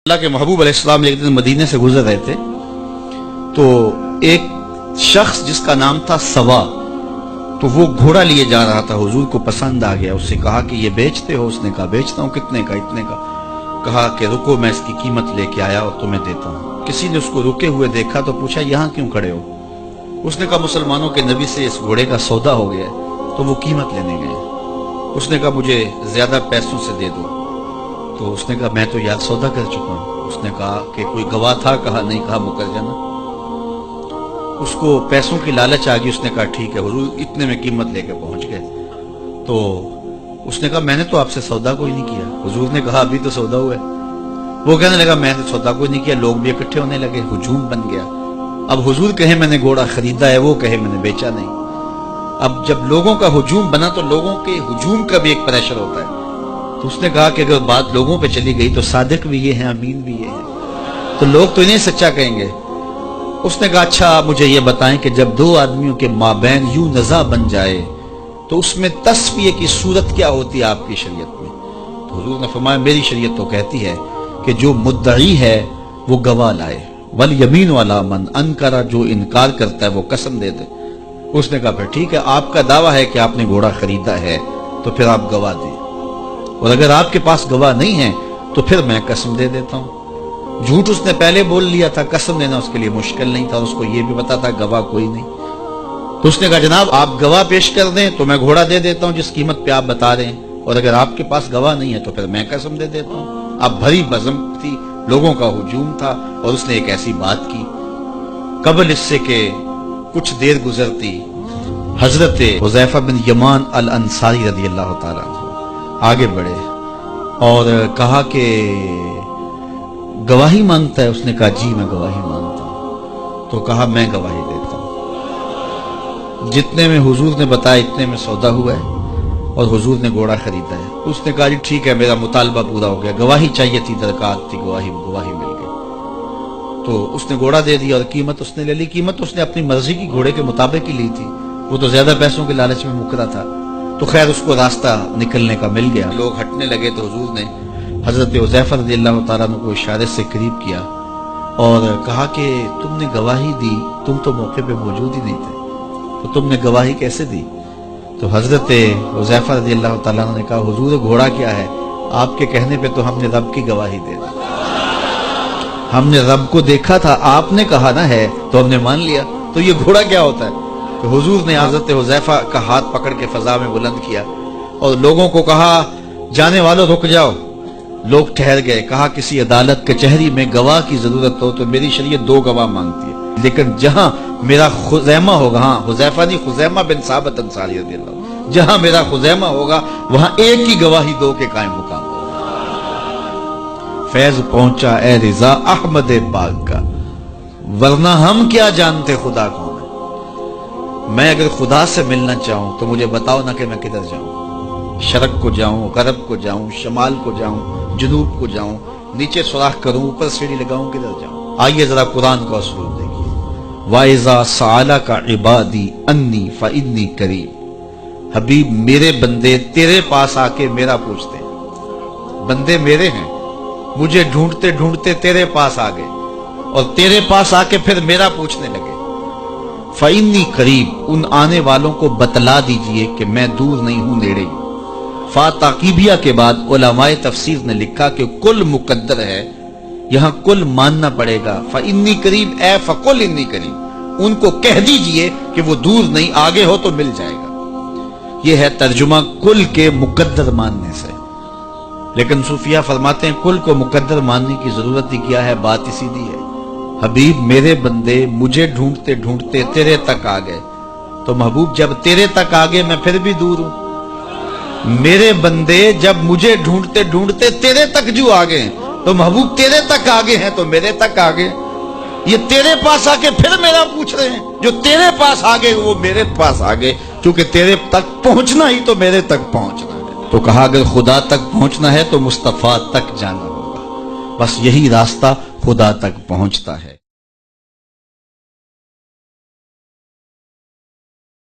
اللہ کے محبوب علیہ السلام ایک دن مدینے سے گزر رہے تھے تو ایک شخص جس کا نام تھا سوا، تو وہ گھوڑا لیے جا رہا تھا، حضور کو پسند آ گیا، اس سے کہا کہ یہ بیچتے ہو؟ اس نے کہا بیچتا ہوں۔ کتنے کا؟ اتنے کا۔ کہا کہ رکو میں اس کی قیمت لے کے آیا اور تمہیں دیتا ہوں۔ کسی نے اس کو رکے ہوئے دیکھا تو پوچھا یہاں کیوں کھڑے ہو؟ اس نے کہا مسلمانوں کے نبی سے اس گھوڑے کا سودا ہو گیا تو وہ قیمت لینے گئے۔ اس نے کہا مجھے زیادہ پیسوں سے دے دو۔ تو اس نے کہا میں تو یار سودا کر چکا ہوں۔ اس نے کہا کہ کوئی گواہ تھا؟ کہا نہیں۔ کہا مکر جانا۔ اس کو پیسوں کی لالچ آ گئی، اس نے کہا ٹھیک ہے، حضور اتنے میں قیمت لے کے پہنچ گئے۔ تو اس نے کہا میں نے تو آپ سے سودا کوئی نہیں کیا۔ حضور نے کہا ابھی تو سودا ہوا ہے۔ وہ کہنے لگا میں نے سودا کوئی نہیں کیا۔ لوگ بھی اکٹھے ہونے لگے، ہجوم بن گیا۔ اب حضور کہے میں نے گھوڑا خریدا ہے، وہ کہے میں نے بیچا نہیں۔ اب جب لوگوں کا ہجوم بنا تو لوگوں کے ہجوم کا بھی ایک پریشر ہوتا ہے۔ تو اس نے کہا کہ اگر بات لوگوں پہ چلی گئی تو صادق بھی یہ ہیں، امین بھی یہ ہیں، تو لوگ تو انہیں سچا کہیں گے۔ اس نے کہا اچھا مجھے یہ بتائیں کہ جب دو آدمیوں کے مابین یوں نزاع بن جائے تو اس میں تصفیہ کی صورت کیا ہوتی ہے آپ کی شریعت میں؟ تو حضور نے فرمایا میری شریعت تو کہتی ہے کہ جو مدعی ہے وہ گواہ لائے، والیمین علی من انکر، جو انکار کرتا ہے وہ قسم دے دے۔ اس نے کہا پھر ٹھیک ہے، آپ کا دعویٰ ہے کہ آپ نے گھوڑا خریدا ہے تو پھر آپ گواہ دیں، اور اگر آپ کے پاس گواہ نہیں ہے تو پھر میں قسم دے دیتا ہوں۔ جھوٹ اس نے پہلے بول لیا تھا، قسم دینا اس کے لیے مشکل نہیں تھا، اس کو یہ بھی پتا تھا گواہ کوئی نہیں۔ تو اس نے کہا جناب آپ گواہ پیش کر دیں تو میں گھوڑا دے دیتا ہوں جس قیمت پہ آپ بتا رہے ہیں، اور اگر آپ کے پاس گواہ نہیں ہے تو پھر میں قسم دے دیتا ہوں۔ اب بھری بزم تھی، لوگوں کا ہجوم تھا، اور اس نے ایک ایسی بات کی۔ قبل اس سے کہ کچھ دیر گزرتی، حضرت حذیفہ بن یمان الانصاری رضی اللہ تعالیٰ عنہ آگے بڑھے اور کہا کہ گواہی مانگتا ہے؟ اس نے کہا جی میں گواہی مانگتا ہوں۔ تو کہا میں گواہی دیتا ہوں، جتنے میں حضور نے بتایا اتنے میں سودا ہوا ہے اور حضور نے گھوڑا خریدا ہے۔ اس نے کہا جی ٹھیک ہے میرا مطالبہ پورا ہو گیا، گواہی چاہیے تھی، درکار تھی، گواہی مل گئی۔ تو اس نے گھوڑا دے دیا اور قیمت اس نے لے لی۔ قیمت اس نے اپنی مرضی کی گھوڑے کے مطابق ہی لی تھی، وہ تو زیادہ پیسوں کے لالچ میں مکرا تھا۔ تو خیر اس کو راستہ نکلنے کا مل گیا، لوگ ہٹنے لگے تو حضور نے حضرت حذیفہ رضی اللہ تعالیٰ عنہ کو اشارے سے قریب کیا اور کہا کہ تم نے گواہی دی، تم تو موقع پہ موجود ہی نہیں تھے، تو تم نے گواہی کیسے دی؟ تو حضرت حذیفہ رضی اللہ تعالیٰ عنہ نے کہا حضور گھوڑا کیا ہے، آپ کے کہنے پہ تو ہم نے رب کی گواہی دے دی، ہم نے رب کو دیکھا تھا، آپ نے کہا نہ ہے تو ہم نے مان لیا، تو یہ گھوڑا کیا ہوتا ہے؟ تو حضور نے حضرت حذیفہ کا ہاتھ پکڑ کے فضا میں بلند کیا اور لوگوں کو کہا جانے والوں رک جاؤ۔ لوگ ٹھہر گئے۔ کہا کسی عدالت کچہری میں گواہ کی ضرورت ہو تو میری شریعت 2 گواہ مانگتی ہے، لیکن جہاں میرا خزیمہ ہوگا، ہاں حذیفہ نہیں، خزیمہ بن ثابت انصاری رضی اللہ عنہ، جہاں میرا خزیمہ ہوگا وہاں ایک ہی گواہی 2 کے قائم مقام ہوگا۔ فیض پہنچا اے رضا احمد پاک کا، ورنہ ہم کیا جانتے خدا کون ہے۔ میں اگر خدا سے ملنا چاہوں تو مجھے بتاؤ نہ کہ میں کدھر جاؤں، شرق کو جاؤں، غرب کو جاؤں، شمال کو جاؤں، جنوب کو جاؤں، نیچے سوراخ کروں، اوپر سیڑھی لگاؤں، کدھر جاؤں؟ آئیے ذرا قرآن کا اصول دیکھیے۔ وَإِذَا سَأَلَكَ عِبَادِي أَنِّي فَإِنِّي قَرِيبٌ، حبیب میرے بندے تیرے پاس آ کے میرا پوچھتے ہیں، بندے میرے ہیں، مجھے ڈھونڈتے ڈھونڈتے تیرے پاس آ گئے اور تیرے پاس آ کے پھر میرا پوچھنے لگے۔ فَإِنِّي قریب، ان آنے والوں کو بتلا دیجئے کہ میں دور نہیں ہوں، نیڑے ہوں۔ فا تاقیبیہ کے بعد علماء تفسیر نے لکھا کہ کل مقدر ہے، یہاں کل ماننا پڑے گا۔ فَإِنِّي قریب اے فَقُلْ إِنِّي قریب، ان کو کہہ دیجئے کہ وہ دور نہیں، آگے ہو تو مل جائے گا۔ یہ ہے ترجمہ کل کے مقدر ماننے سے۔ لیکن صوفیہ فرماتے ہیں کل کو مقدر ماننے کی ضرورت ہی کیا ہے، بات ہی سیدھی ہے۔ حبیب میرے بندے مجھے ڈھونڈتے ڈھونڈتے تیرے تک آ گئے، تو محبوب جب تیرے تک آ گئے میں پھر بھی دور ہوں۔ میرے بندے جب مجھے ڈھونڈتے ڈھونڈتے تیرے تک جو آ گئے تو محبوب تیرے تک آگے ہیں تو میرے تک آگے۔ یہ تیرے پاس آ کے پھر میرا پوچھ رہے ہیں، جو تیرے پاس آگے وہ میرے پاس آگے، کیونکہ تیرے تک پہنچنا ہی تو میرے تک پہنچنا ہے۔ تو کہا اگر خدا تک پہنچنا ہے تو مصطفیٰ تک جانا ہوگا، بس یہی راستہ خدا تک پہنچتا ہے۔